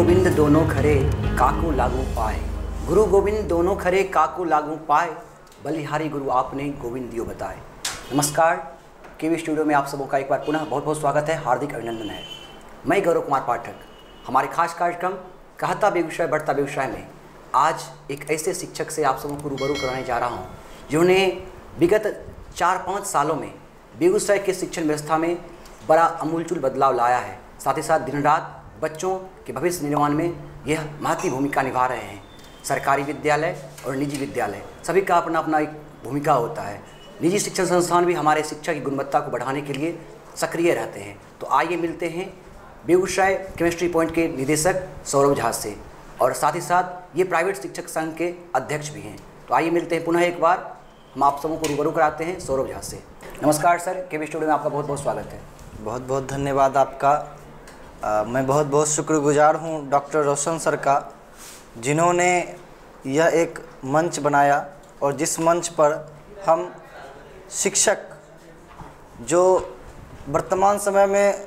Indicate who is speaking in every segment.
Speaker 1: गोविंद दोनों खरे काको लागू पाए। गुरु गोविंद दोनों खरे काको लागू पाए। बलिहारी गुरु आपने गोविंद दियो बताए। नमस्कार, केवी स्टूडियो में आप सबों का एक बार पुनः बहुत बहुत स्वागत है, हार्दिक अभिनंदन है। मैं गौरव कुमार पाठक। हमारे खास कार्यक्रम कहता बेगूसराय बढ़ता बेगूसराय में आज एक ऐसे शिक्षक से आप सबों को रूबरू कराने जा रहा हूँ जिन्होंने विगत 4-5 सालों में बेगूसराय के शिक्षण व्यवस्था में बड़ा अमूलचूल बदलाव लाया है। साथ ही साथ दिन रात बच्चों के भविष्य निर्माण में यह महत्वपूर्ण भूमिका निभा रहे हैं। सरकारी विद्यालय और निजी विद्यालय सभी का अपना अपना एक भूमिका होता है। निजी शिक्षण संस्थान भी हमारे शिक्षा की गुणवत्ता को बढ़ाने के लिए सक्रिय रहते हैं। तो आइए मिलते हैं बेगूसराय केमिस्ट्री पॉइंट के निदेशक सौरभ झा से, और साथ ही साथ ये प्राइवेट शिक्षक संघ के अध्यक्ष भी हैं। तो आइए मिलते हैं पुनः एक बार, हम आप सबों को रूबरू कराते हैं सौरभ झा से। नमस्कार सर, केवी स्टूडियो में आपका बहुत बहुत स्वागत है।
Speaker 2: बहुत बहुत धन्यवाद आपका। मैं बहुत बहुत शुक्रगुजार हूँ डॉक्टर रोशन सर का, जिन्होंने यह एक मंच बनाया और जिस मंच पर हम शिक्षक जो वर्तमान समय में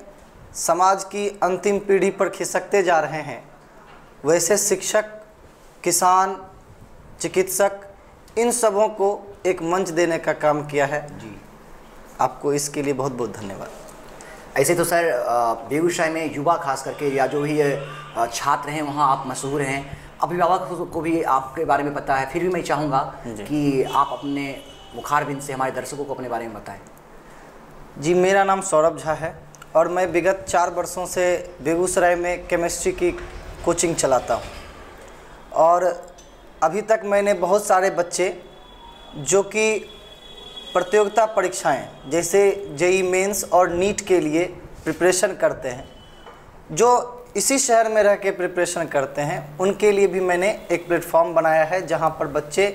Speaker 2: समाज की अंतिम पीढ़ी पर खिसकते जा रहे हैं, वैसे शिक्षक, किसान, चिकित्सक, इन सबों को एक मंच देने का काम किया है जी। आपको इसके लिए बहुत बहुत धन्यवाद।
Speaker 1: ऐसे तो सर बेगूसराय में युवा खास करके या जो भी छात्र हैं वहाँ आप मशहूर हैं, अभिभावक को भी आपके बारे में पता है, फिर भी मैं चाहूँगा कि आप अपने मुखारबिंद से हमारे दर्शकों को अपने बारे में बताएं।
Speaker 2: जी, मेरा नाम सौरभ झा है और मैं विगत 4 वर्षों से बेगूसराय में केमिस्ट्री की कोचिंग चलाता हूँ। और अभी तक मैंने बहुत सारे बच्चे जो कि प्रतियोगिता परीक्षाएं जैसे जेई मेंस और नीट के लिए प्रिपरेशन करते हैं, जो इसी शहर में रह के प्रिपरेशन करते हैं, उनके लिए भी मैंने एक प्लेटफॉर्म बनाया है जहां पर बच्चे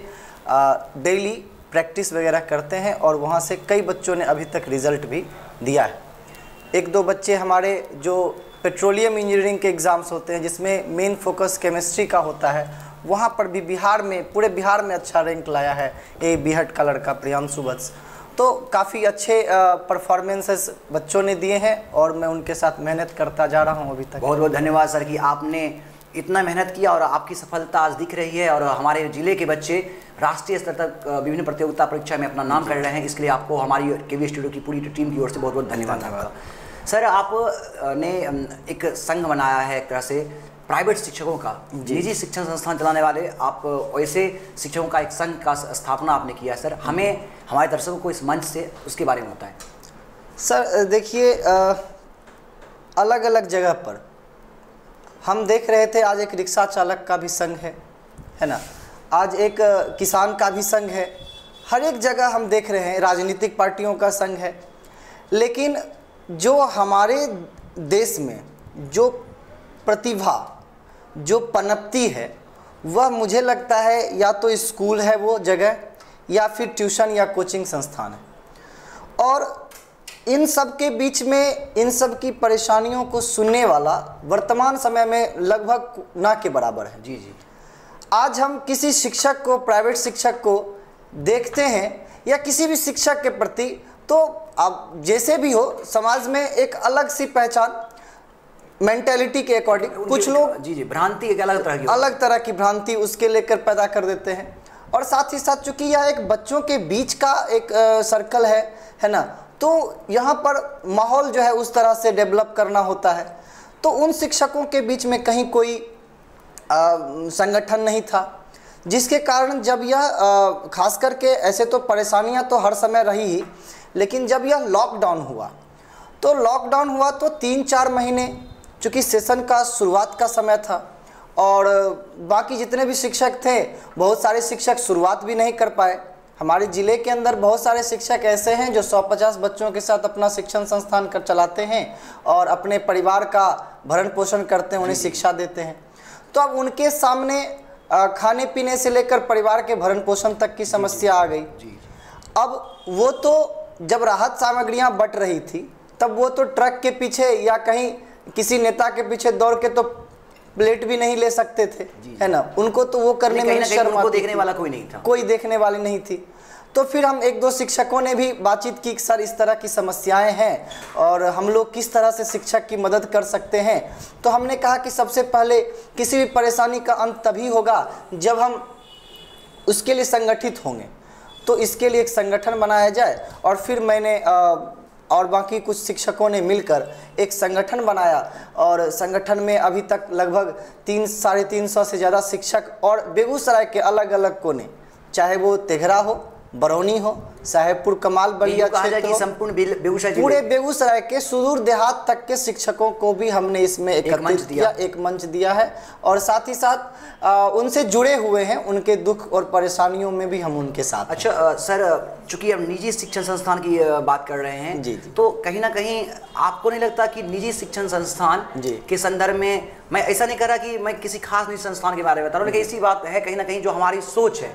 Speaker 2: डेली प्रैक्टिस वगैरह करते हैं और वहां से कई बच्चों ने अभी तक रिज़ल्ट भी दिया है। 1-2 बच्चे हमारे जो पेट्रोलियम इंजीनियरिंग के एग्ज़ाम्स होते हैं जिसमें मेन फोकस केमिस्ट्री का होता है, वहाँ पर भी बिहार में, पूरे बिहार में अच्छा रैंक लाया है। बिहट का लड़का प्रियांशु वत्स, तो काफ़ी अच्छे परफॉर्मेंसेस बच्चों ने दिए हैं और मैं उनके साथ मेहनत करता जा रहा हूँ अभी तक।
Speaker 1: बहुत बहुत धन्यवाद सर कि आपने इतना मेहनत किया और आपकी सफलता आज दिख रही है और हमारे ज़िले के बच्चे राष्ट्रीय स्तर तक विभिन्न प्रतियोगिता परीक्षा में अपना नाम कर रहे हैं। इसके लिए आपको हमारी केवी स्टूडियो की पूरी टीम की ओर से बहुत बहुत धन्यवाद आपका। सर, आपने एक संघ बनाया है एक तरह से प्राइवेट शिक्षकों का, निजी शिक्षण संस्थान चलाने वाले आप, वैसे शिक्षकों का एक संघ का स्थापना आपने किया है। सर, हमें हमारे दर्शकों को इस मंच से उसके बारे में बताएं।
Speaker 2: सर देखिए, अलग अलग जगह पर हम देख रहे थे, आज एक रिक्शा चालक का भी संघ है ना, आज एक किसान का भी संघ है, हर एक जगह हम देख रहे हैं राजनीतिक पार्टियों का संघ है। लेकिन जो हमारे देश में जो प्रतिभा जो पनपती है, वह मुझे लगता है या तो स्कूल है वो जगह, या फिर ट्यूशन या कोचिंग संस्थान है। और इन सब के बीच में इन सब की परेशानियों को सुनने वाला वर्तमान समय में लगभग ना के बराबर है।
Speaker 1: जी जी।
Speaker 2: आज हम किसी शिक्षक को, प्राइवेट शिक्षक को देखते हैं या किसी भी शिक्षक के प्रति, तो अब जैसे भी हो समाज में एक अलग सी पहचान, मेंटेलिटी के अकॉर्डिंग कुछ लोग
Speaker 1: जी भ्रांति, एक अलग तरह की
Speaker 2: भ्रांति उसके लेकर पैदा कर देते हैं। और साथ ही साथ चूंकि यह एक बच्चों के बीच का एक सर्कल है ना, तो यहाँ पर माहौल जो है उस तरह से डेवलप करना होता है। तो उन शिक्षकों के बीच में कहीं कोई संगठन नहीं था, जिसके कारण जब यह खास करके, ऐसे तो परेशानियाँ तो हर समय रही ही, लेकिन जब यह लॉकडाउन हुआ तो 3-4 महीने, चूँकि सेशन का शुरुआत का समय था और बाकी जितने भी शिक्षक थे, बहुत सारे शिक्षक शुरुआत भी नहीं कर पाए। हमारे ज़िले के अंदर बहुत सारे शिक्षक ऐसे हैं जो 150 बच्चों के साथ अपना शिक्षण संस्थान कर चलाते हैं और अपने परिवार का भरण पोषण करते हैं, उन्हें शिक्षा देते हैं। तो अब उनके सामने खाने पीने से लेकर परिवार के भरण पोषण तक की समस्या आ गई। अब वो तो जब राहत सामग्रियां बट रही थी, तब वो तो ट्रक के पीछे या कहीं किसी नेता के पीछे दौड़ के तो प्लेट भी नहीं ले सकते थे, है ना। उनको तो वो करने में शर्म आती थी,
Speaker 1: देखने वाला कोई नहीं था,
Speaker 2: कोई देखने वाली नहीं थी। तो फिर हम एक दो शिक्षकों ने भी बातचीत की, सर इस तरह की समस्याएं हैं और हम लोग किस तरह से शिक्षक की मदद कर सकते हैं। तो हमने कहा कि सबसे पहले किसी भी परेशानी का अंत तभी होगा जब हम उसके लिए संगठित होंगे। तो इसके लिए एक संगठन बनाया जाए, और फिर मैंने और बाकी कुछ शिक्षकों ने मिलकर एक संगठन बनाया, और संगठन में अभी तक लगभग 300-350 से ज़्यादा शिक्षक और बेगूसराय के अलग अलग कोने, चाहे वो तेघरा हो, बरौनी हो, साहेबपुर, कमाल, बलिया क्षेत्र,
Speaker 1: संपूर्ण बेगूसराय,
Speaker 2: पूरे बेगूसराय के सुदूर देहात तक के शिक्षकों को भी हमने इसमें एकत्रित किया, एक मंच दिया है। और साथ ही साथ उनसे जुड़े हुए हैं, उनके दुख और परेशानियों में भी हम उनके साथ।
Speaker 1: अच्छा सर, चूंकि हम निजी शिक्षण संस्थान की बात कर रहे हैं,
Speaker 2: जी।
Speaker 1: तो कहीं ना कहीं आपको नहीं लगता कि निजी शिक्षण संस्थान के संदर्भ में, मैं ऐसा नहीं कह रहा कि मैं किसी खास निजी संस्थान के बारे में बता रहा हूँ, लेकिन इसी बात है कहीं ना कहीं जो हमारी सोच है,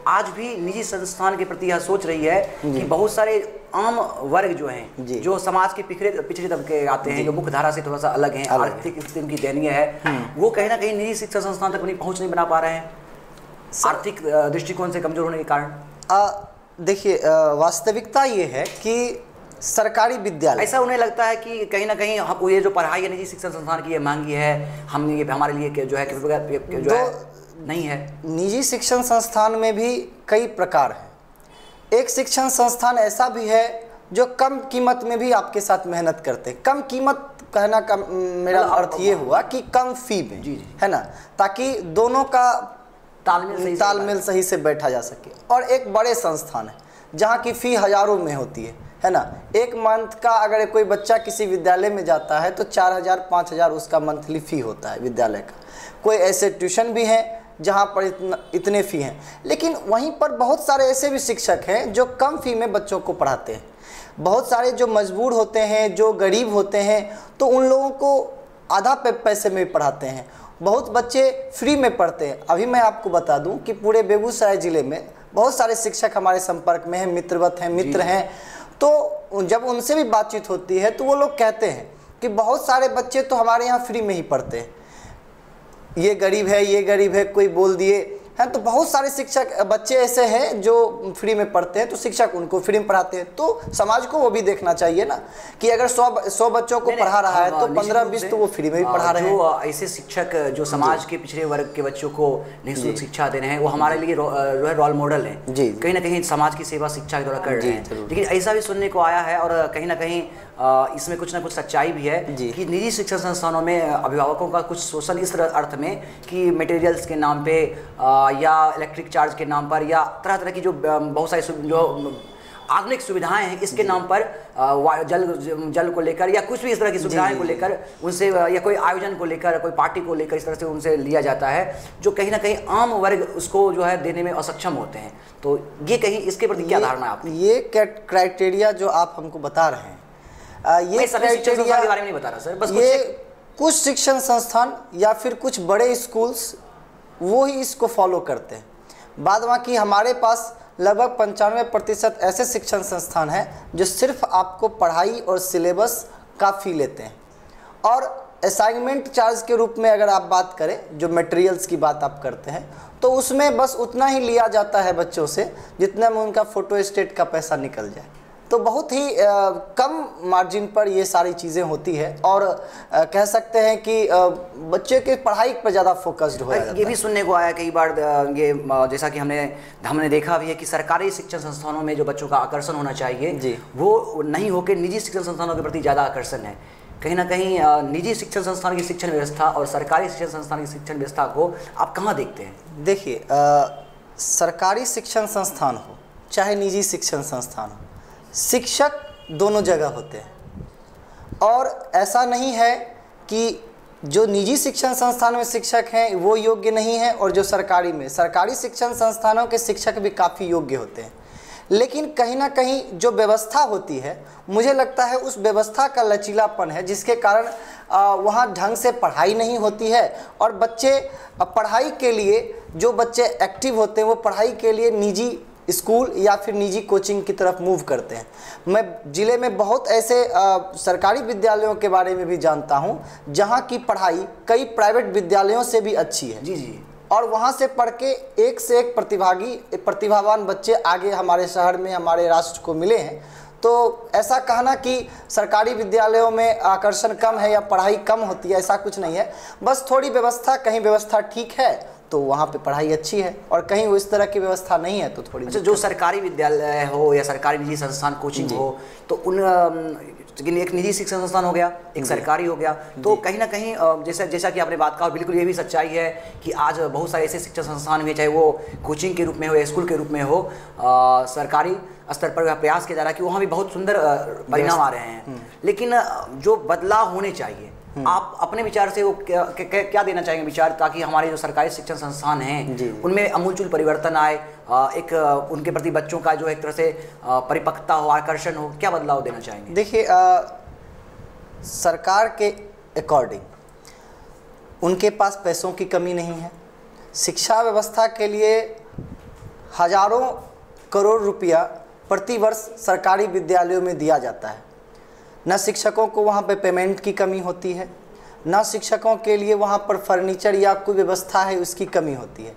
Speaker 1: आज भी निजी संस्थान के प्रति यह सोच रही है कि बहुत सारे आम वर्ग जो हैं, जो समाज के पिछड़े तबके आते हैं, जो मुख्य धारा से थोड़ा सा अलग हैं, आर्थिक स्थिति उनकी दयनीय है, वो कहीं ना कहीं निजी शिक्षा संस्थान तक अपनी पहुंच नहीं बना पा रहे हैं, आर्थिक दृष्टिकोण से कमजोर होने के कारण।
Speaker 2: देखिए, वास्तविकता ये है कि सरकारी विद्यालय,
Speaker 1: ऐसा उन्हें लगता है कि कहीं ना कहीं हम ये जो पढ़ाई है निजी शिक्षा संस्थान की ये मांगी है, हम ये हमारे लिए जो है नहीं है।
Speaker 2: निजी शिक्षण संस्थान में भी कई प्रकार हैं। एक शिक्षण संस्थान ऐसा भी है जो कम कीमत में भी आपके साथ मेहनत करते हैं। कम कीमत कहना का मेरा अर्थ ये हुआ कि कम फी में, है ना, ताकि दोनों का तालमेल सही से बैठा जा सके। और एक बड़े संस्थान है जहाँ की फ़ी हज़ारों में होती है ना। एक मंथ का अगर कोई बच्चा किसी विद्यालय में जाता है तो 4,000-5,000 उसका मंथली फ़ी होता है विद्यालय का। कोई ऐसे ट्यूशन भी हैं जहाँ पर इतने फ़ी हैं, लेकिन वहीं पर बहुत सारे ऐसे भी शिक्षक हैं जो कम फ़ी में बच्चों को पढ़ाते हैं। बहुत सारे जो मजबूर होते हैं, जो गरीब होते हैं, तो उन लोगों को आधा पैसे में पढ़ाते हैं। बहुत बच्चे फ्री में पढ़ते हैं। अभी मैं आपको बता दूं कि पूरे बेगूसराय ज़िले में बहुत सारे शिक्षक हमारे संपर्क में हैं, मित्रवत हैं, मित्र हैं। तो जब उनसे भी बातचीत होती है तो वो लोग कहते हैं कि बहुत सारे बच्चे तो हमारे यहाँ फ्री में ही पढ़ते हैं, ये गरीब है, ये गरीब है, कोई बोल दिए हैं। तो बहुत सारे शिक्षक बच्चे ऐसे हैं जो फ्री में पढ़ते हैं, तो शिक्षक उनको फ्री में पढ़ाते हैं। तो समाज को वो भी देखना चाहिए ना कि अगर 100 बच्चों को पढ़ा रहा है तो 15-20 तो वो फ्री में भी पढ़ा रहे हैं।
Speaker 1: जो ऐसे शिक्षक जो समाज के पिछड़े वर्ग के बच्चों को निःशुल्क शिक्षा दे रहे हैं, वो हमारे लिए रोल मॉडल है। कहीं ना कहीं समाज की सेवा शिक्षा के द्वारा कर रहे हैं। लेकिन ऐसा भी सुनने को आया है, और कहीं ना कहीं इसमें कुछ ना कुछ सच्चाई भी है कि निजी शिक्षा संस्थानों में अभिभावकों का कुछ शोषण इस अर्थ में कि मटेरियल्स के नाम पे या इलेक्ट्रिक चार्ज के नाम पर या तरह तरह की जो बहुत सारी जो आधुनिक सुविधाएं हैं, इसके नाम पर जल को लेकर या कुछ भी इस तरह की सुविधाएं को लेकर उनसे, या कोई आयोजन को लेकर, कोई पार्टी को लेकर इस तरह से उनसे लिया जाता है, जो कहीं ना कहीं आम वर्ग उसको जो है देने में असक्षम होते हैं। तो ये कहीं इसके प्रति क्या धारणा है आपकी?
Speaker 2: ये क्राइटेरिया जो आप हमको बता रहे हैं, ये क्राइटेरिया
Speaker 1: के बारे में नहीं बता रहा सर, बस
Speaker 2: ये कुछ शिक्षण संस्थान या फिर कुछ बड़े स्कूल्स वो ही इसको फॉलो करते हैं। बाद बाकी हमारे पास लगभग 95% ऐसे शिक्षण संस्थान हैं जो सिर्फ आपको पढ़ाई और सिलेबस का फी लेते हैं, और असाइनमेंट चार्ज के रूप में अगर आप बात करें, जो मटेरियल्स की बात आप करते हैं, तो उसमें बस उतना ही लिया जाता है बच्चों से जितना में उनका फ़ोटो स्टेट का पैसा निकल जाए। तो बहुत ही कम मार्जिन पर ये सारी चीज़ें होती है, और कह सकते हैं कि बच्चे के पढ़ाई पर ज़्यादा फोकस्ड हो जाता है।
Speaker 1: ये भी सुनने को आया कई बार, ये जैसा कि हमने देखा भी है कि सरकारी शिक्षण संस्थानों में जो बच्चों का आकर्षण होना चाहिए वो नहीं होकर निजी शिक्षण संस्थानों के प्रति ज़्यादा आकर्षण है। कहीं ना कहीं निजी शिक्षण संस्थान की शिक्षण व्यवस्था और सरकारी शिक्षण संस्थान की शिक्षण व्यवस्था को आप कहाँ देखते हैं?
Speaker 2: देखिए, सरकारी शिक्षण संस्थान हो चाहे निजी शिक्षण संस्थान हो, शिक्षक दोनों जगह होते हैं। और ऐसा नहीं है कि जो निजी शिक्षण संस्थान में शिक्षक हैं वो योग्य नहीं हैं, और जो सरकारी शिक्षण संस्थानों के शिक्षक भी काफ़ी योग्य होते हैं। लेकिन कहीं ना कहीं जो व्यवस्था होती है, मुझे लगता है उस व्यवस्था का लचीलापन है, जिसके कारण वहाँ ढंग से पढ़ाई नहीं होती है, और बच्चे पढ़ाई के लिए, जो बच्चे एक्टिव होते हैं वो पढ़ाई के लिए निजी स्कूल या फिर निजी कोचिंग की तरफ मूव करते हैं। मैं ज़िले में बहुत ऐसे सरकारी विद्यालयों के बारे में भी जानता हूं जहां की पढ़ाई कई प्राइवेट विद्यालयों से भी अच्छी है।
Speaker 1: जी।
Speaker 2: और वहाँ से पढ़ के एक से एक प्रतिभावान बच्चे आगे हमारे शहर में, हमारे राष्ट्र को मिले हैं। तो ऐसा कहना कि सरकारी विद्यालयों में आकर्षण कम है या पढ़ाई कम होती है, ऐसा कुछ नहीं है। बस थोड़ी व्यवस्था, कहीं व्यवस्था ठीक है तो वहाँ पे पढ़ाई अच्छी है, और कहीं वो इस तरह की व्यवस्था नहीं है तो थोड़ी।
Speaker 1: अच्छा, जो सरकारी विद्यालय हो या सरकारी निजी संस्थान कोचिंग हो, तो उन एक निजी शिक्षण संस्थान हो गया, एक सरकारी हो गया, तो कहीं ना कहीं जैसा कि आपने बात कहा, बिल्कुल ये भी सच्चाई है कि आज बहुत सारे ऐसे शिक्षण संस्थान भी, चाहे वो कोचिंग के रूप में हो या स्कूल के रूप में हो, सरकारी स्तर पर प्रयास किया जा रहा है कि वहाँ भी बहुत सुंदर परिणाम आ रहे हैं। लेकिन जो बदलाव होने चाहिए, आप अपने विचार से वो क्या देना चाहेंगे विचार, ताकि हमारे जो सरकारी शिक्षण संस्थान हैं उनमें अमूलचूल परिवर्तन आए, एक उनके प्रति बच्चों का जो एक तरह से परिपक्वता हो, आकर्षण हो, क्या बदलाव देना चाहेंगे?
Speaker 2: देखिए, सरकार के अकॉर्डिंग उनके पास पैसों की कमी नहीं है। शिक्षा व्यवस्था के लिए हजारों करोड़ रुपया प्रतिवर्ष सरकारी विद्यालयों में दिया जाता है। न शिक्षकों को वहाँ पे पेमेंट की कमी होती है, न शिक्षकों के लिए वहाँ पर फर्नीचर या कोई व्यवस्था है उसकी कमी होती है।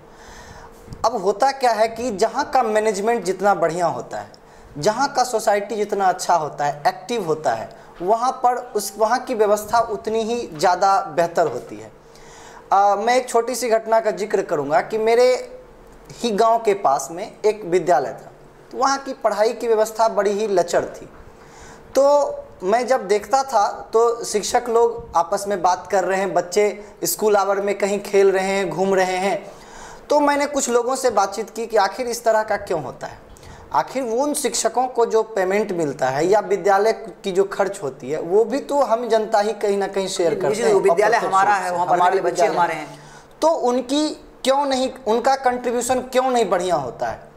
Speaker 2: अब होता क्या है कि जहाँ का मैनेजमेंट जितना बढ़िया होता है, जहाँ का सोसाइटी जितना अच्छा होता है, एक्टिव होता है, वहाँ पर वहाँ की व्यवस्था उतनी ही ज़्यादा बेहतर होती है। मैं एक छोटी सी घटना का जिक्र करूँगा कि मेरे ही गांव के पास में एक विद्यालय था, तो वहाँ की पढ़ाई की व्यवस्था बड़ी ही लचर थी। तो मैं जब देखता था तो शिक्षक लोग आपस में बात कर रहे हैं, बच्चे स्कूल आवर में कहीं खेल रहे हैं, घूम रहे हैं। तो मैंने कुछ लोगों से बातचीत की कि आखिर इस तरह का क्यों होता है, आखिर वो उन शिक्षकों को जो पेमेंट मिलता है या विद्यालय की जो खर्च होती है वो भी तो हम जनता ही कहीं ना कहीं शेयर करते हैं।
Speaker 1: विद्यालय हमारा है, वहाँ हमारे बच्चे हमारे हैं,
Speaker 2: तो उनकी क्यों नहीं, उनका कंट्रीब्यूशन क्यों नहीं बढ़िया होता है,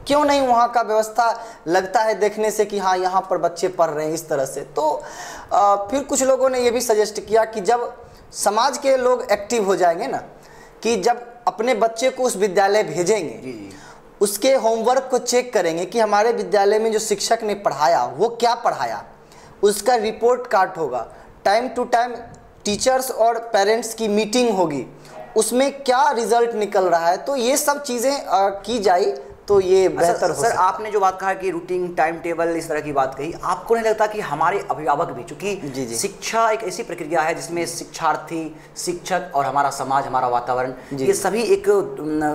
Speaker 2: क्यों नहीं वहाँ का व्यवस्था लगता है देखने से कि हाँ यहाँ पर बच्चे पढ़ रहे हैं इस तरह से। तो फिर कुछ लोगों ने ये भी सजेस्ट किया कि जब समाज के लोग एक्टिव हो जाएंगे ना, कि जब अपने बच्चे को उस विद्यालय भेजेंगे, उसके होमवर्क को चेक करेंगे कि हमारे विद्यालय में जो शिक्षक ने पढ़ाया वो क्या पढ़ाया, उसका रिपोर्ट कार्ड होगा, टाइम टू टाइम टीचर्स और पेरेंट्स की मीटिंग होगी, उसमें क्या रिजल्ट निकल रहा है, तो ये सब चीज़ें की जाए तो ये बेहतर हो।
Speaker 1: सर, आपने जो बात कहा कि रूटीन, टाइम टेबल, इस तरह की बात कही, आपको नहीं लगता कि हमारे अभिभावक भी, चूंकि शिक्षा एक ऐसी प्रक्रिया है जिसमें शिक्षार्थी, शिक्षक और हमारा समाज, हमारा वातावरण, ये सभी एक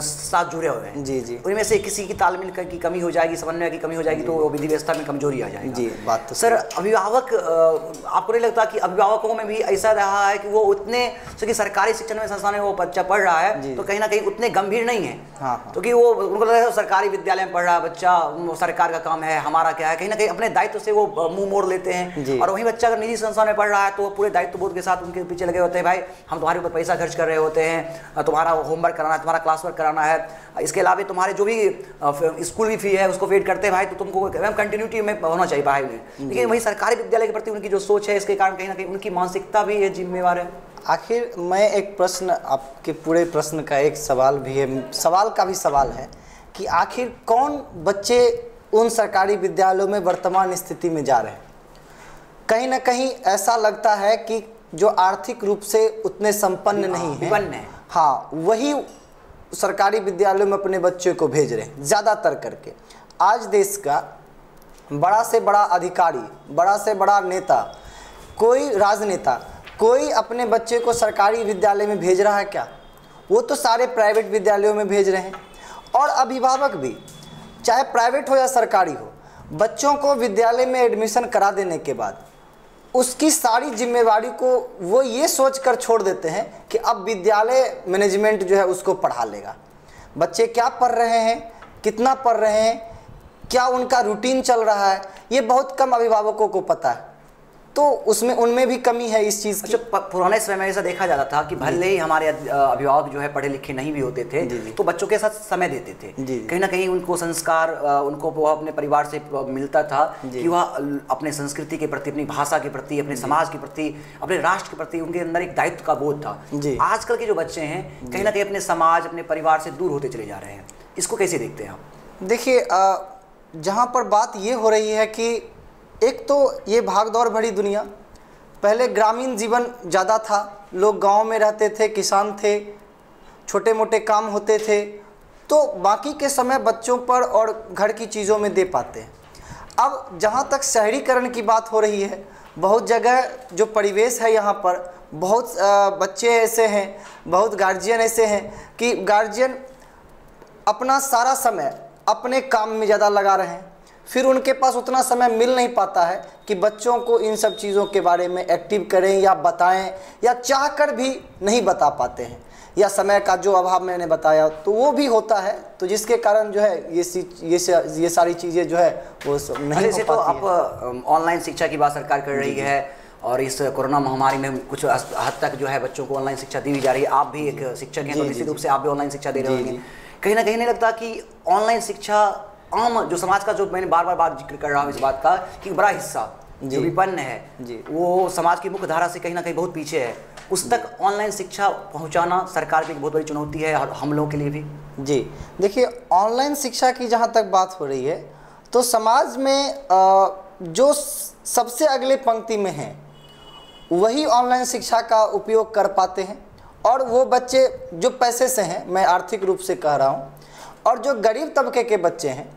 Speaker 1: साथ जुड़े हुए हैं।
Speaker 2: जी।
Speaker 1: उनमें से किसी की तालमेल की कमी हो जाएगी, समन्वय की कमी हो जाएगी, तो विधि व्यवस्था में कमजोरी आ जाएगी।
Speaker 2: जी, बात तो
Speaker 1: सर, अभिभावक, आपको नहीं लगता कि अभिभावकों में भी ऐसा रहा है कि वो उतने, क्योंकि सरकारी शिक्षण में संस्थान में वो बच्चा पढ़ रहा है तो कहीं ना कहीं उतने गंभीर नहीं है, क्योंकि वो उनको लगता है सरकारी विद्यालय में पढ़ रहा है बच्चा, सरकार का काम है, हमारा क्या है, कहीं ना कहीं अपने दायित्व से वो मुंह मोड़ लेते हैं। और वही बच्चा अगर निजी संस्थान में पढ़ रहा है तो पूरे दायित्व बोध के साथ उनके पीछे लगे होते हैं, भाई हम तुम्हारे ऊपर पैसा खर्च कर रहे होते हैं, तुम्हारा होमवर्क कराना है, तुम्हारा क्लास वर्क कराना है, इसके अलावा तुम्हारे जो भी स्कूल भी फी है उसको वेट करते हैं भाई, तो तुमको कंटिन्यूटी में होना चाहिए पढ़ाई में। लेकिन वही सरकारी विद्यालय के प्रति उनकी जो सोच है, इसके कारण कहीं ना कहीं उनकी मानसिकता भी है जिम्मेवार है।
Speaker 2: आखिर मैं एक प्रश्न, आपके पूरे प्रश्न का एक सवाल भी है, सवाल का भी सवाल है कि आखिर कौन बच्चे उन सरकारी विद्यालयों में वर्तमान स्थिति में जा रहे हैं। कहीं ना कहीं ऐसा लगता है कि जो आर्थिक रूप से उतने संपन्न नहीं है, हाँ, वही सरकारी विद्यालयों में अपने बच्चे को भेज रहे हैं ज़्यादातर करके। आज देश का बड़ा से बड़ा अधिकारी, बड़ा से बड़ा नेता, कोई राजनेता, कोई अपने बच्चे को सरकारी विद्यालय में भेज रहा है क्या? वो तो सारे प्राइवेट विद्यालयों में भेज रहे हैं। और अभिभावक भी, चाहे प्राइवेट हो या सरकारी हो, बच्चों को विद्यालय में एडमिशन करा देने के बाद उसकी सारी जिम्मेवारी को वो ये सोचकर छोड़ देते हैं कि अब विद्यालय मैनेजमेंट जो है उसको पढ़ा लेगा। बच्चे क्या पढ़ रहे हैं, कितना पढ़ रहे हैं, क्या उनका रूटीन चल रहा है, ये बहुत कम अभिभावकों को पता है। तो उसमें उनमें भी कमी है इस चीज़ की।
Speaker 1: अच्छा, पुराने समय में ऐसा देखा जाता था कि भले ही हमारे अभिभावक जो है पढ़े लिखे नहीं भी होते थे, तो बच्चों के साथ समय देते थे। कहीं ना कहीं उनको संस्कार, उनको वो अपने परिवार से मिलता था कि वह अपने संस्कृति के प्रति, अपनी भाषा के प्रति, अपने समाज के प्रति, अपने राष्ट्र के प्रति उनके अंदर एक दायित्व का बोध था। आजकल के जो बच्चे हैं कहीं ना कहीं अपने समाज, अपने परिवार से दूर होते चले जा रहे हैं, इसको कैसे देखते हैं आप?
Speaker 2: देखिए, जहाँ पर बात ये हो रही है कि एक तो ये भागदौड़ भरी दुनिया, पहले ग्रामीण जीवन ज़्यादा था, लोग गांव में रहते थे, किसान थे, छोटे मोटे काम होते थे, तो बाकी के समय बच्चों पर और घर की चीज़ों में दे पाते हैं। अब जहाँ तक शहरीकरण की बात हो रही है, बहुत जगह जो परिवेश है यहाँ पर, बहुत बच्चे ऐसे हैं, बहुत गार्जियन ऐसे हैं कि गार्जियन अपना सारा समय अपने काम में ज़्यादा लगा रहे हैं, फिर उनके पास उतना समय मिल नहीं पाता है कि बच्चों को इन सब चीज़ों के बारे में एक्टिव करें या बताएं, या चाह कर भी नहीं बता पाते हैं, या समय का जो अभाव मैंने बताया तो वो भी होता है। तो जिसके कारण जो है ये सारी चीज़ें जो है वो नहीं हो पाती।
Speaker 1: तो आप ऑनलाइन शिक्षा की बात सरकार कर रही है, और इस कोरोना महामारी में कुछ हद तक जो है बच्चों को ऑनलाइन शिक्षा दी जा रही है। आप भी एक शिक्षक हैं, तो निश्चित रूप से आप भी ऑनलाइन शिक्षा दे रहे होंगे। कहीं ना कहीं नहीं लगता कि ऑनलाइन शिक्षा आम जो समाज का, जो मैंने बार बार जिक्र कर रहा हूँ इस बात का, कि बड़ा हिस्सा जो विपन्न है वो समाज की मुख्य धारा से कहीं ना कहीं बहुत पीछे है, उस तक ऑनलाइन शिक्षा पहुंचाना सरकार की एक बहुत बड़ी चुनौती है, और हम लोगों के लिए भी।
Speaker 2: जी देखिए, ऑनलाइन शिक्षा की जहाँ तक बात हो रही है, तो समाज में जो सबसे अगले पंक्ति में हैं वही ऑनलाइन शिक्षा का उपयोग कर पाते हैं, और वो बच्चे जो पैसे से हैं, मैं आर्थिक रूप से कह रहा हूँ, और जो गरीब तबके के बच्चे हैं,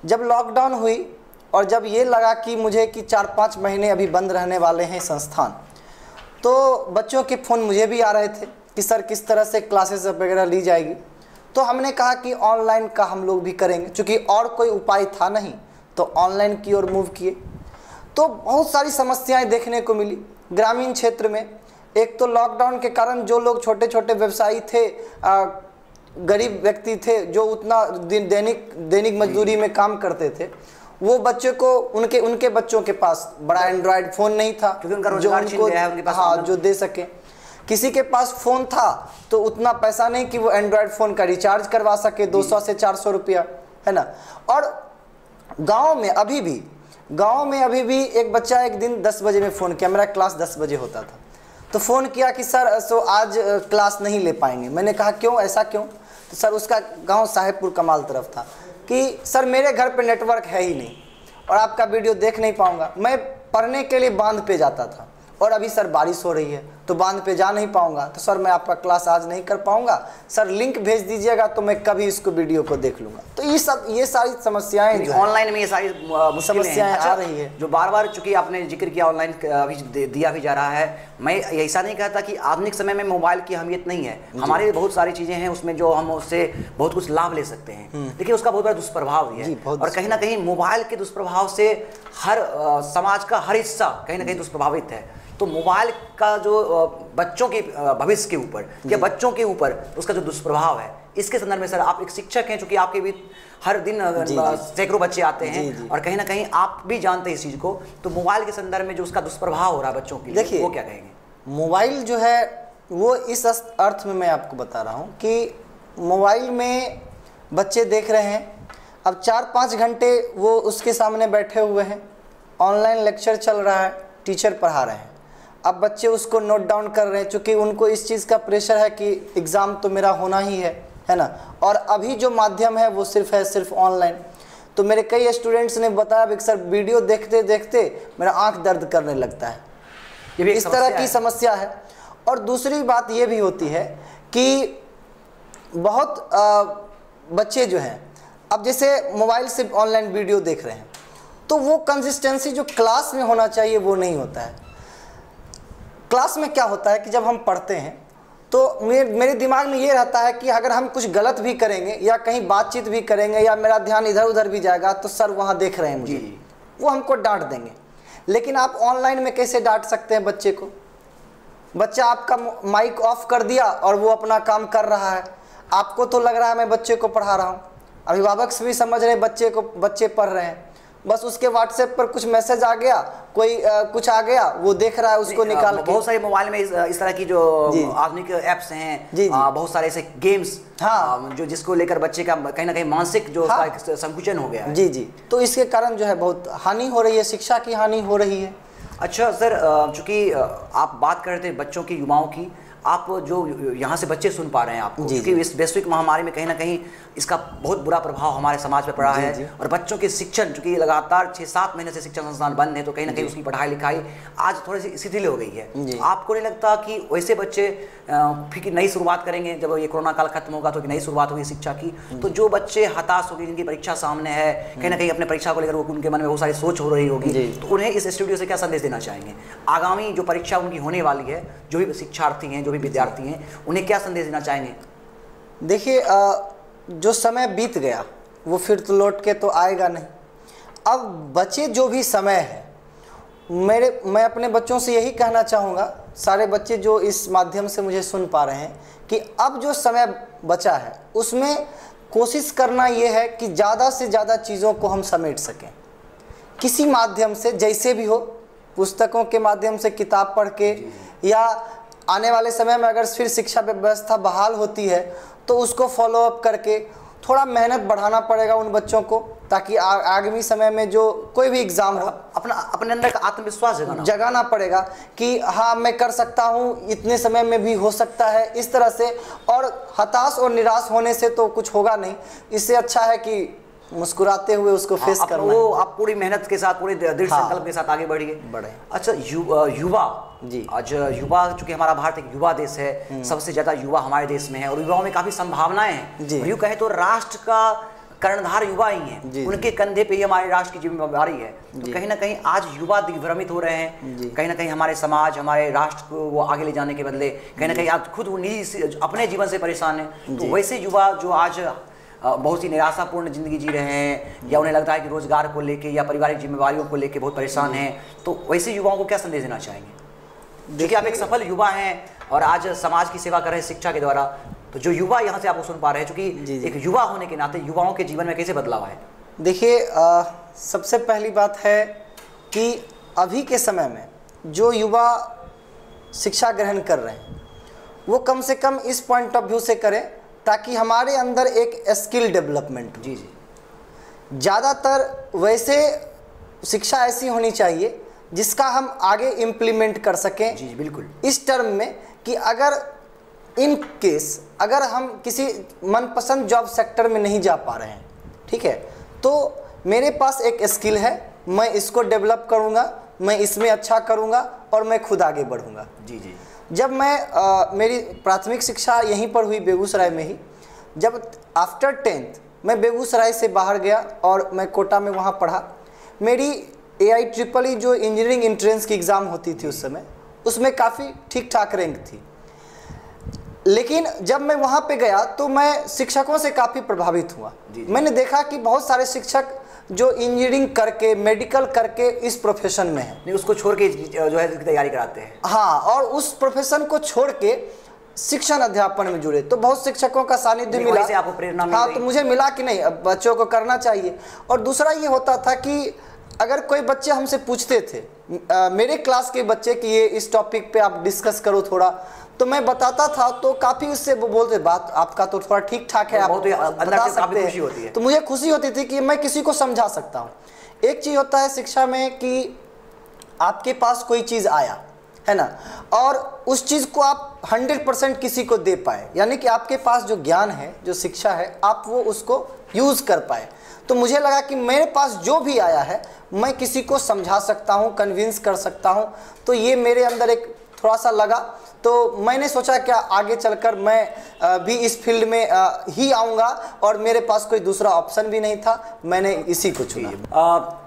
Speaker 2: जब लॉकडाउन हुई और जब ये लगा कि मुझे कि 4-5 महीने अभी बंद रहने वाले हैं संस्थान, तो बच्चों के फ़ोन मुझे भी आ रहे थे कि सर किस तरह से क्लासेस वगैरह ली जाएगी। तो हमने कहा कि ऑनलाइन का हम लोग भी करेंगे, क्योंकि और कोई उपाय था नहीं, तो ऑनलाइन की ओर मूव किए। तो बहुत सारी समस्याएं देखने को मिली ग्रामीण क्षेत्र में। एक तो लॉकडाउन के कारण जो लोग छोटे छोटे व्यवसायी थे, गरीब व्यक्ति थे, जो उतना दैनिक मजदूरी में काम करते थे, वो बच्चे को उनके बच्चों के पास बड़ा एंड्रॉयड फ़ोन नहीं था,
Speaker 1: क्योंकि उनका रोजगार छिन गया है उनके पास।
Speaker 2: हाँ, जो दे सके। किसी के पास फ़ोन था तो उतना पैसा नहीं कि वो एंड्रॉयड फ़ोन का रिचार्ज करवा सके 200 से 400 रुपया, है ना। और गांव में अभी भी एक बच्चा एक दिन 10 बजे में फ़ोन किया, मेरा क्लास 10 बजे होता था, तो फ़ोन किया कि सर आज क्लास नहीं ले पाएंगे। मैंने कहा क्यों, ऐसा क्यों? तो सर उसका गांव साहेबपुर कमाल तरफ था, कि सर मेरे घर पे नेटवर्क है ही नहीं और आपका वीडियो देख नहीं पाऊंगा। मैं पढ़ने के लिए बांध पे जाता था और अभी सर बारिश हो रही है तो बांध पे जा नहीं पाऊंगा, तो सर मैं आपका क्लास आज नहीं कर पाऊंगा, सर लिंक भेज दीजिएगा तो मैं कभी इसको वीडियो को देख लूंगा। तो ये सारी समस्याएं जो
Speaker 1: ऑनलाइन में ये सारी
Speaker 2: समस्याएं आ रही है,
Speaker 1: जो बार बार, चूंकि आपने जिक्र किया ऑनलाइन अभी दिया भी जा रहा है। मैं ऐसा नहीं कहता कि आधुनिक समय में मोबाइल की अहमियत नहीं है, हमारे बहुत सारी चीज़ें हैं उसमें जो हम उससे बहुत कुछ लाभ ले सकते हैं, लेकिन उसका बहुत बड़ा दुष्प्रभाव भी है। और कहीं ना कहीं मोबाइल के दुष्प्रभाव से हर समाज का हर हिस्सा कहीं ना कहीं दुष्प्रभावित है। तो मोबाइल का जो बच्चों के भविष्य के ऊपर या बच्चों के ऊपर उसका जो दुष्प्रभाव है, इसके संदर्भ में सर आप एक शिक्षक हैं, चूंकि आपके भी हर दिन सैकड़ों बच्चे आते हैं और कहीं ना कहीं आप भी जानते हैं इस चीज़ को, तो मोबाइल के संदर्भ में जो उसका दुष्प्रभाव हो रहा है बच्चों के लिए, वो क्या कहेंगे?
Speaker 2: मोबाइल जो है वो इस अर्थ में मैं आपको बता रहा हूँ कि मोबाइल में बच्चे देख रहे हैं, अब 4-5 घंटे वो उसके सामने बैठे हुए हैं, ऑनलाइन लेक्चर चल रहा है, टीचर पढ़ा रहे हैं, अब बच्चे उसको नोट डाउन कर रहे हैं, चूँकि उनको इस चीज़ का प्रेशर है कि एग्ज़ाम तो मेरा होना ही है ना। और अभी जो माध्यम है वो सिर्फ ऑनलाइन। तो मेरे कई स्टूडेंट्स ने बताया कि सर वीडियो देखते देखते मेरा आंख दर्द करने लगता है, ये भी इस तरह की समस्या है। और दूसरी बात ये भी होती है कि बहुत बच्चे जो हैं, अब जैसे मोबाइल से ऑनलाइन वीडियो देख रहे हैं, तो वो कंसिस्टेंसी जो क्लास में होना चाहिए वो नहीं होता है। क्लास में क्या होता है कि जब हम पढ़ते हैं तो मेरे दिमाग में ये रहता है कि अगर हम कुछ गलत भी करेंगे या कहीं बातचीत भी करेंगे या मेरा ध्यान इधर उधर भी जाएगा तो सर वहाँ देख रहे हैं मुझे, वो हमको डांट देंगे। लेकिन आप ऑनलाइन में कैसे डांट सकते हैं बच्चे को? बच्चा आपका माइक ऑफ कर दिया और वो अपना काम कर रहा है, आपको तो लग रहा है मैं बच्चे को पढ़ा रहा हूँ, अभिभावक भी समझ रहे हैं बच्चे पढ़ रहे हैं, बस उसके व्हाट्सएप पर कुछ मैसेज आ गया, कोई कुछ आ गया, वो देख रहा है, उसको निकाल के।
Speaker 1: बहुत सारे मोबाइल में इस तरह की जो आधुनिक ऐप्स हैं, बहुत सारे ऐसे गेम्स, जो जिसको लेकर बच्चे का कहीं ना कहीं मानसिक जो संकुचन हो गया है।
Speaker 2: जी। तो इसके कारण जो है बहुत हानि हो रही है, शिक्षा की हानि हो रही है।
Speaker 1: अच्छा सर, चूंकि आप बात कर रहे थे बच्चों की, युवाओं की, आप जो यहाँ से बच्चे सुन पा रहे हैं आपको, क्योंकि इस वैश्विक महामारी में कहीं ना कहीं इसका बहुत बुरा प्रभाव हमारे समाज पर पड़ा है। और बच्चों के शिक्षण, चूंकि लगातार 6-7 महीने से शिक्षण संस्थान बंद है, तो कहीं ना कहीं उसकी पढ़ाई लिखाई आज थोड़ी सी शिथिल हो गई है। आपको नहीं लगता कि वैसे बच्चे फिर नई शुरुआत करेंगे जब ये कोरोना काल खत्म होगा, तो नई शुरुआत होगी शिक्षा की, तो जो बच्चे हताश हो गए, जिनकी परीक्षा सामने है, कहीं ना कहीं अपने परीक्षा को लेकर उनके मन में बहुत सारी सोच हो रही होगी, तो उन्हें इस स्टूडियो से क्या संदेश देना चाहेंगे? आगामी जो परीक्षा उनकी होने वाली है, जो भी शिक्षार्थी हैं, जो भी विद्यार्थी हैं, उन्हें क्या संदेश देना चाहेंगे?
Speaker 2: देखिए, जो समय बीत गया वो फिर तो लौट के तो आएगा नहीं। अब बचे जो भी समय है, मैं अपने बच्चों से यही कहना चाहूँगा, सारे बच्चे जो इस माध्यम से मुझे सुन पा रहे हैं, कि अब जो समय बचा है उसमें कोशिश करना ये है कि ज़्यादा से ज़्यादा चीज़ों को हम समेट सकें, किसी माध्यम से, जैसे भी हो, पुस्तकों के माध्यम से, किताब पढ़ के, या आने वाले समय में अगर फिर शिक्षा व्यवस्था बहाल होती है तो उसको फॉलो अप करके थोड़ा मेहनत बढ़ाना पड़ेगा उन बच्चों को, ताकि आगामी समय में जो कोई भी एग्ज़ाम हो,
Speaker 1: अपने अंदर का आत्मविश्वास
Speaker 2: जगाना पड़ेगा कि हाँ मैं कर सकता हूँ, इतने समय में भी हो सकता है, इस तरह से। और हताश और निराश होने से तो कुछ होगा नहीं, इससे अच्छा है कि मुस्कुराते हुए उसको फेस करना।
Speaker 1: वो आप पूरी मेहनत के साथ, पूरे दृढ़ संकल्प के साथ आगे बढ़े। अच्छा, युवा जी, आज युवा, चूंकि हमारा भारत एक युवा देश है, सबसे ज्यादा युवा हमारे देश में है, और युवाओं में काफी संभावनाएं हैं। यूँ कहे तो राष्ट्र का कर्णधार युवा ही हैं, उनके कंधे पे ही हमारे राष्ट्र की जिम्मेदारी है। तो कहीं ना कहीं आज युवा दिग्भ्रमित हो रहे हैं, कहीं ना कहीं हमारे समाज, हमारे राष्ट्र को वो आगे ले जाने के बदले कहीं ना कहीं आज खुद वो निजी अपने जीवन से परेशान है। तो वैसे युवा जो आज बहुत सी निराशापूर्ण जिंदगी जी रहे हैं, या उन्हें लगता है कि रोजगार को लेके या पारिवारिक जिम्मेवारियों को लेके बहुत परेशान हैं, तो वैसे युवाओं को क्या संदेश देना चाहेंगे? देखिए, आप एक सफल युवा हैं और आज समाज की सेवा कर रहे हैं शिक्षा के द्वारा, तो जो युवा यहाँ से आपको सुन पा रहे हैं, क्योंकि एक युवा होने के नाते युवाओं के जीवन में कैसे बदलाव आए?
Speaker 2: देखिए, सबसे पहली बात है कि अभी के समय में जो युवा शिक्षा ग्रहण कर रहे हैं वो कम से कम इस पॉइंट ऑफ व्यू से करें ताकि हमारे अंदर एक स्किल डेवलपमेंट हो।
Speaker 1: जी।
Speaker 2: ज़्यादातर वैसे शिक्षा ऐसी होनी चाहिए जिसका हम आगे इम्प्लीमेंट कर सकें।
Speaker 1: जी बिल्कुल।
Speaker 2: इस टर्म में कि अगर इन केस अगर हम किसी मनपसंद जॉब सेक्टर में नहीं जा पा रहे हैं, ठीक है, तो मेरे पास एक स्किल है, मैं इसको डेवलप करूँगा, मैं इसमें अच्छा करूँगा और मैं खुद आगे बढ़ूँगा।
Speaker 1: जी।
Speaker 2: जब मैं मेरी प्राथमिक शिक्षा यहीं पर हुई, बेगूसराय में ही। जब आफ्टर 10th मैं बेगूसराय से बाहर गया और मैं कोटा में वहाँ पढ़ा। मेरी AIEEE जो इंजीनियरिंग एंट्रेंस की एग्ज़ाम होती थी उस समय, उसमें काफ़ी ठीक ठाक रैंक थी। लेकिन जब मैं वहाँ पे गया तो मैं शिक्षकों से काफ़ी प्रभावित हुआ। मैंने देखा कि बहुत सारे शिक्षक जो इंजीनियरिंग करके, मेडिकल करके इस प्रोफेशन में है,
Speaker 1: नहीं उसको छोड़ के जो है तैयारी कराते हैं।
Speaker 2: हाँ, और उस प्रोफेशन को छोड़ के शिक्षण अध्यापन में जुड़े, तो बहुत शिक्षकों का सानिध्य मिला।
Speaker 1: से आपको प्रेरणा मिली?
Speaker 2: हाँ, तो मुझे मिला कि नहीं, अब बच्चों को करना चाहिए। और दूसरा ये होता था कि अगर कोई बच्चे हमसे पूछते थे, मेरे क्लास के बच्चे कि ये इस टॉपिक पे आप डिस्कस करो थोड़ा, तो मैं बताता था, तो काफ़ी उससे वो बोलते, बात आपका तो थोड़ा ठीक ठाक है, आप बता सकते हैं। तो मुझे खुशी होती थी कि मैं किसी को समझा सकता हूँ। एक चीज़ होता है शिक्षा में कि आपके पास कोई चीज़ आया है ना, और उस चीज़ को आप 100% किसी को दे पाए, यानी कि आपके पास जो ज्ञान है, जो शिक्षा है, आप वो उसको यूज़ कर पाए। तो मुझे लगा कि मेरे पास जो भी आया है मैं किसी को समझा सकता हूँ, कन्विंस कर सकता हूँ। तो ये मेरे अंदर एक थोड़ा सा लगा, तो मैंने सोचा क्या आगे चलकर मैं भी इस फील्ड में ही आऊँगा, और मेरे पास कोई दूसरा ऑप्शन भी नहीं था, मैंने इसी को चुना।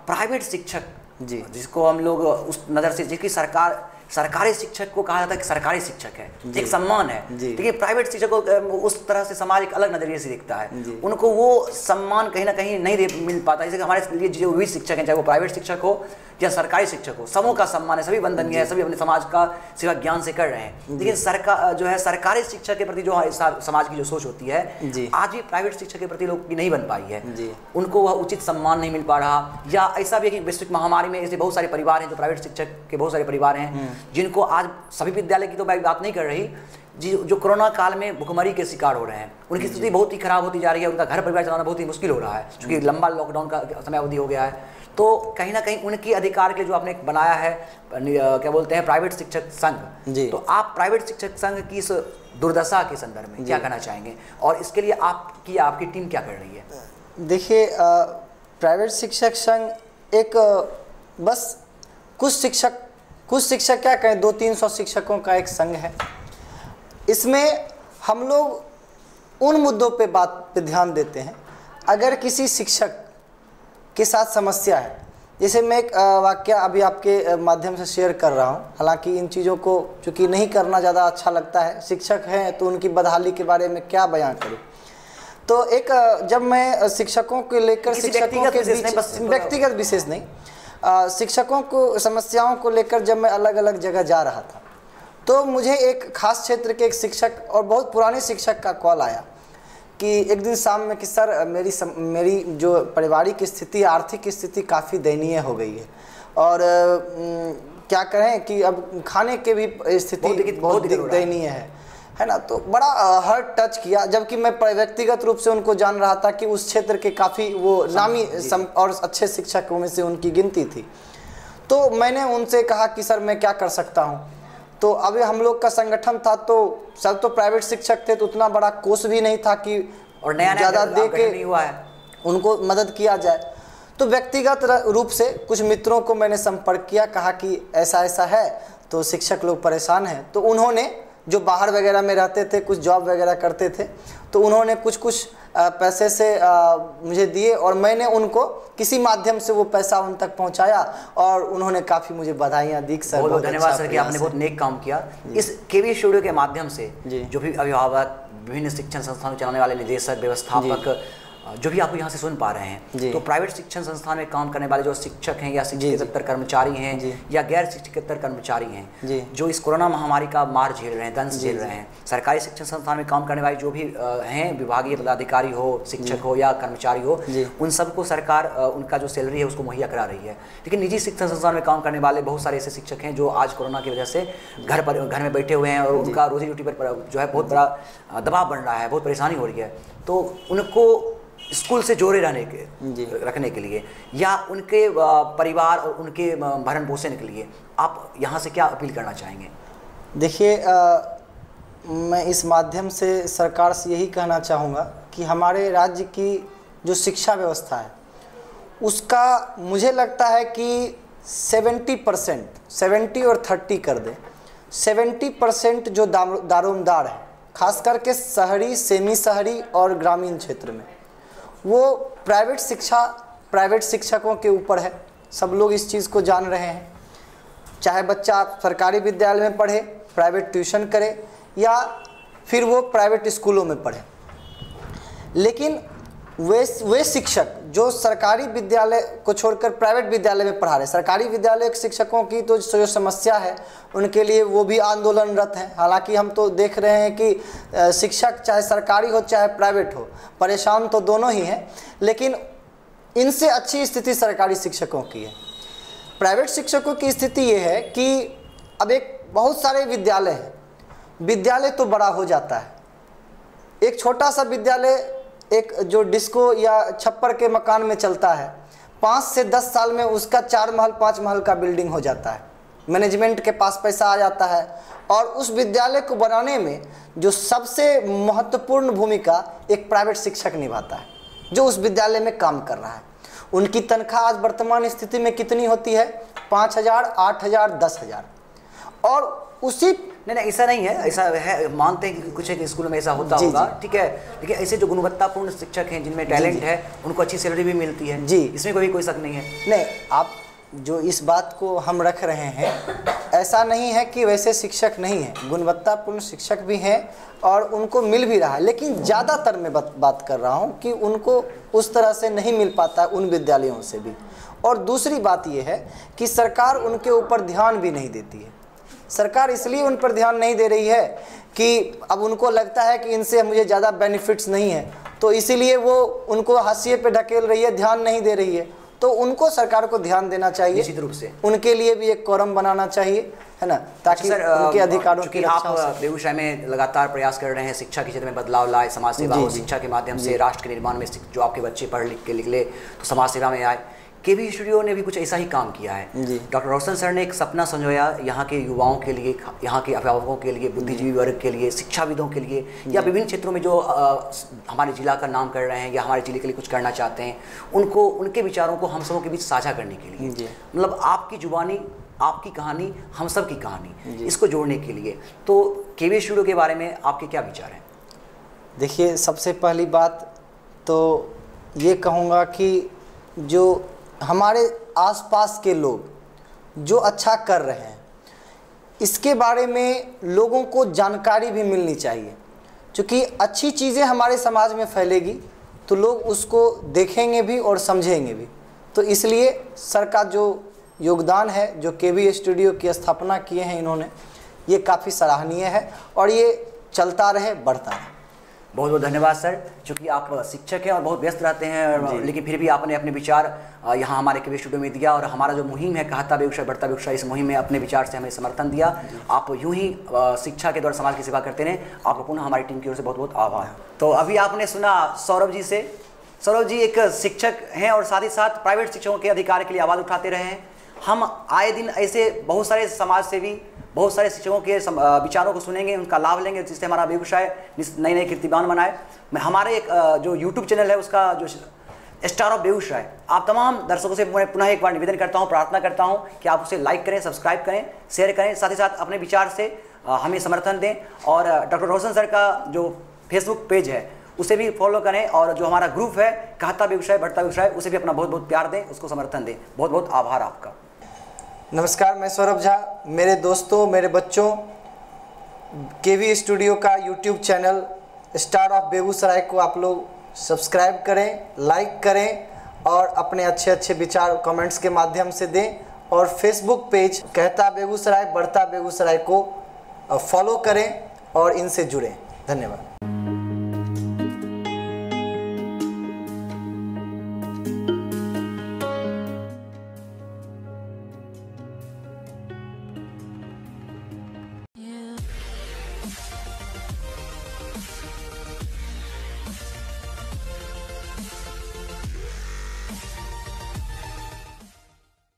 Speaker 1: प्राइवेट शिक्षक
Speaker 2: जी,
Speaker 1: जिसको हम लोग उस नज़र से, जिसकी सरकारी शिक्षक को कहा जाता है कि सरकारी शिक्षक है, एक सम्मान है, लेकिन प्राइवेट शिक्षक को उस तरह से समाज एक अलग नजरिए से देखता है, उनको वो सम्मान कहीं ना कहीं नहीं मिल पाता। जैसे हमारे लिए जो भी शिक्षक हैं, चाहे वो प्राइवेट शिक्षक हो या सरकारी शिक्षक हो, सबों का सम्मान है, सभी वंदनीय है, सभी अपने समाज का सेवा ज्ञान से कर रहे हैं। लेकिन सरकारी शिक्षा के प्रति जो समाज की जो सोच होती है, आज भी प्राइवेट शिक्षा के प्रति लोग की नहीं बन पाई है, उनको वह उचित सम्मान नहीं मिल पा रहा। या ऐसा भी है कि वैश्विक महामारी में ऐसे बहुत सारे परिवार हैं जो प्राइवेट शिक्षक के बहुत सारे परिवार हैं, जिनको आज सभी विद्यालय की तो मैं बात नहीं कर रही, जी जो कोरोना काल में भुखमरी के शिकार हो रहे हैं, उनकी स्थिति बहुत ही खराब होती जा रही है, उनका घर परिवार चलाना बहुत ही मुश्किल हो रहा है क्योंकि लंबा लॉकडाउन का समय अवधि हो गया है। तो कहीं ना कहीं उनकी अधिकार के लिए जो आपने बनाया है क्या बोलते हैं प्राइवेट शिक्षक संघ, तो आप प्राइवेट शिक्षक संघ की इस दुर्दशा के संदर्भ में क्या कहना चाहेंगे और इसके लिए आपकी टीम क्या कर रही है?
Speaker 2: देखिए प्राइवेट शिक्षक संघ एक बस कुछ शिक्षक क्या कहें 200-300 शिक्षकों का एक संघ है। इसमें हम लोग उन मुद्दों पे ध्यान देते हैं। अगर किसी शिक्षक के साथ समस्या है, जैसे मैं एक वाक्य अभी आपके माध्यम से शेयर कर रहा हूं, हालांकि इन चीज़ों को चूँकि नहीं करना ज़्यादा अच्छा लगता है, शिक्षक हैं तो उनकी बदहाली के बारे में क्या बयां करूं। तो एक जब मैं शिक्षकों को लेकर शिक्षकों के बीच व्यक्तिगत विशेष नहीं, शिक्षकों को समस्याओं को लेकर जब मैं अलग अलग जगह जा रहा था तो मुझे एक खास क्षेत्र के एक शिक्षक और बहुत पुराने शिक्षक का कॉल आया कि एक दिन शाम में कि सर मेरी जो पारिवारिक स्थिति, आर्थिक स्थिति काफ़ी दयनीय हो गई है और क्या करें कि अब खाने के भी स्थिति बहुत दयनीय है ना। तो बड़ा हर्ट टच किया, जबकि मैं व्यक्तिगत रूप से उनको जान रहा था कि उस क्षेत्र के काफ़ी वो नामी और अच्छे शिक्षकों में से उनकी गिनती थी। तो मैंने उनसे कहा कि सर मैं क्या कर सकता हूँ। तो अभी हम लोग का संगठन था तो सब तो प्राइवेट शिक्षक थे, तो उतना बड़ा कोर्स भी नहीं था कि
Speaker 1: और नया
Speaker 2: ज़्यादा दे के
Speaker 1: हुआ है
Speaker 2: उनको मदद किया जाए। तो व्यक्तिगत रूप से कुछ मित्रों को मैंने संपर्क किया, कहा कि ऐसा ऐसा है, तो शिक्षक लोग परेशान हैं। तो उन्होंने जो बाहर वगैरह में रहते थे, कुछ जॉब वगैरह करते थे, तो उन्होंने कुछ पैसे से मुझे दिए और मैंने उनको किसी माध्यम से वो पैसा उन तक पहुंचाया और उन्होंने काफ़ी मुझे बधाइयाँ दी। सर
Speaker 1: बहुत धन्यवाद सर कि आपने बहुत नेक काम किया। इस केवी स्टूडियो के माध्यम से जो भी अभिभावक, विभिन्न शिक्षण संस्थानों चलाने वाले निदेशक, व्यवस्थापक जो भी आपको यहाँ से सुन पा रहे हैं, तो प्राइवेट शिक्षण संस्थान में काम करने वाले जो शिक्षक हैं या शिक्षकेतर कर्मचारी हैं या गैर शिक्षकेतर कर्मचारी हैं, जो इस कोरोना महामारी का मार झेल रहे हैं, दंश झेल रहे हैं, सरकारी शिक्षण संस्थान में काम करने वाले जो भी हैं, विभागीय पदाधिकारी हो, शिक्षक हो या कर्मचारी हो, उन सबको सरकार उनका जो सैलरी है उसको मुहैया करा रही है। लेकिन निजी शिक्षण संस्थान में काम करने वाले बहुत सारे ऐसे शिक्षक हैं जो आज कोरोना की वजह से घर में बैठे हुए हैं और उनका रोजी रोटी पर जो है बहुत बड़ा दबाव बन रहा है, बहुत परेशानी हो रही है। तो उनको स्कूल से जोड़े रखने के लिए या उनके परिवार और उनके भरण पोषण के लिए आप यहाँ से क्या अपील करना चाहेंगे?
Speaker 2: देखिए मैं इस माध्यम से सरकार से यही कहना चाहूँगा कि हमारे राज्य की जो शिक्षा व्यवस्था है उसका मुझे लगता है कि 70% और 30 कर दे। 70% जो दारोमदार है, खास करके शहरी, सेमी शहरी और ग्रामीण क्षेत्र में, वो प्राइवेट शिक्षकों के ऊपर है। सब लोग इस चीज़ को जान रहे हैं, चाहे बच्चा सरकारी विद्यालय में पढ़े, प्राइवेट ट्यूशन करे या फिर वो प्राइवेट स्कूलों में पढ़े। लेकिन वे शिक्षक जो सरकारी विद्यालय को छोड़कर प्राइवेट विद्यालय में पढ़ा रहे, सरकारी विद्यालय के शिक्षकों की तो जो समस्या है उनके लिए वो भी आंदोलनरत हैं। हालांकि हम तो देख रहे हैं कि शिक्षक चाहे सरकारी हो चाहे प्राइवेट हो, परेशान तो दोनों ही हैं, लेकिन इनसे अच्छी स्थिति सरकारी शिक्षकों की है। प्राइवेट शिक्षकों की स्थिति ये है कि अब एक बहुत सारे विद्यालय हैं, विद्यालय तो बड़ा हो जाता है, एक छोटा सा विद्यालय एक जो डिस्को या छप्पर के मकान में चलता है, 5 से 10 साल में उसका 4 महल 5 महल का बिल्डिंग हो जाता है, मैनेजमेंट के पास पैसा आ जाता है और उस विद्यालय को बनाने में जो सबसे महत्वपूर्ण भूमिका एक प्राइवेट शिक्षक निभाता है जो उस विद्यालय में काम कर रहा है। उनकी तनख्वाह आज वर्तमान स्थिति में कितनी होती है? 5,000, 8,000, 10,000। और उसी
Speaker 1: नहीं ऐसा नहीं है, ऐसा है, मानते हैं कि कुछ एक स्कूल में ऐसा होता होगा, ठीक है, लेकिन ऐसे जो गुणवत्तापूर्ण शिक्षक हैं जिनमें टैलेंट है उनको अच्छी सैलरी भी मिलती है जी, इसमें कोई शक नहीं है।
Speaker 2: नहीं, आप जो इस बात को हम रख रहे हैं, ऐसा नहीं है कि वैसे शिक्षक नहीं हैं, गुणवत्तापूर्ण शिक्षक भी हैं और उनको मिल भी रहा है, लेकिन ज़्यादातर मैं बात कर रहा हूँ कि उनको उस तरह से नहीं मिल पाता है उन विद्यालयों से भी। और दूसरी बात यह है कि सरकार उनके ऊपर ध्यान भी नहीं देती है। सरकार इसलिए उन पर ध्यान नहीं दे रही है कि अब उनको लगता है कि इनसे मुझे ज़्यादा बेनिफिट्स नहीं है, तो इसीलिए वो उनको हाशिए पे ढकेल रही है, ध्यान नहीं दे रही है। तो उनको सरकार को ध्यान देना चाहिए,
Speaker 1: निश्चित रूप से
Speaker 2: उनके लिए भी एक कोरम बनाना चाहिए है ना, ताकि उनके अधिकारों की रक्षा हो
Speaker 1: आप बेगूसराय में लगातार प्रयास कर रहे हैं, शिक्षा के क्षेत्र में बदलाव लाए, समाज सेवा हो, शिक्षा के माध्यम से राष्ट्र के निर्माण में जो आपके बच्चे पढ़ लिख के निकले तो समाज सेवा में आए। केवी स्टूडियो ने भी कुछ ऐसा ही काम किया है। डॉक्टर रोशन सर ने एक सपना संजोया यहाँ के युवाओं के लिए, यहाँ के अभिभावकों के लिए, बुद्धिजीवी वर्ग के लिए, शिक्षाविदों के लिए, या विभिन्न क्षेत्रों में जो हमारे जिला का नाम कर रहे हैं या हमारे जिले के लिए कुछ करना चाहते हैं, उनको उनके विचारों को हम सबों के बीच साझा करने के लिए, मतलब आपकी जुबानी, आपकी कहानी, हम सब की कहानी, इसको जोड़ने के लिए। तो केवी स्टूडियो के बारे में आपके क्या विचार हैं?
Speaker 2: देखिए, सबसे पहली बात तो ये कहूँगा कि जो हमारे आसपास के लोग जो अच्छा कर रहे हैं, इसके बारे में लोगों को जानकारी भी मिलनी चाहिए, क्योंकि अच्छी चीज़ें हमारे समाज में फैलेगी तो लोग उसको देखेंगे भी और समझेंगे भी। तो इसलिए सर का जो योगदान है, जो केवी स्टूडियो की स्थापना किए हैं इन्होंने, ये काफ़ी सराहनीय है और ये चलता रहे, बढ़ता रहे।
Speaker 1: बहुत बहुत धन्यवाद सर, चूँकि आप शिक्षक हैं और बहुत व्यस्त रहते हैं, लेकिन फिर भी आपने अपने विचार यहाँ हमारे केवी स्टूडियो में दिया, और हमारा जो मुहिम है कहता बेगूसराय बढ़ता बेगूसराय, इस मुहिम में अपने विचार से हमें समर्थन दिया। आप यूँ ही शिक्षा के द्वारा समाज की सेवा करते रहें। आपको पुनः हमारी टीम की ओर से बहुत बहुत आभार। तो अभी आपने सुना सौरभ जी से। सौरभ जी एक शिक्षक हैं और साथ ही साथ प्राइवेट शिक्षकों के अधिकार के लिए आवाज़ उठाते रहे हैं। हम आए दिन ऐसे बहुत सारे समाज सेवी, बहुत सारे शिक्षकों के विचारों को सुनेंगे, उनका लाभ लेंगे, जिससे हमारा बेगूसराय नई नई कीर्तिमान बनाए। मैं हमारे एक जो यूट्यूब चैनल है उसका जो स्टार ऑफ बेगूसराय, आप तमाम दर्शकों से मैं पुनः एक बार निवेदन करता हूं, प्रार्थना करता हूं कि आप उसे लाइक करें, सब्सक्राइब करें, शेयर करें, साथ ही साथ अपने विचार से हमें समर्थन दें। और डॉक्टर रोशन सर का जो फेसबुक पेज है उसे भी फॉलो करें, और जो हमारा ग्रुप है कहता बेगूसराय बढ़ता बेगूसराय, उसे भी अपना बहुत बहुत प्यार दें, उसको समर्थन दें। बहुत बहुत आभार आपका।
Speaker 2: नमस्कार, मैं सौरभ झा। मेरे दोस्तों, मेरे बच्चों, केवी स्टूडियो का YouTube channel star of Begusarai को आप लोग सब्सक्राइब करें, लाइक करें और अपने अच्छे अच्छे विचार कमेंट्स के माध्यम से दें। और फेसबुक पेज कहता बेगूसराय बढ़ता बेगूसराय को फॉलो करें और इनसे जुड़ें। धन्यवाद।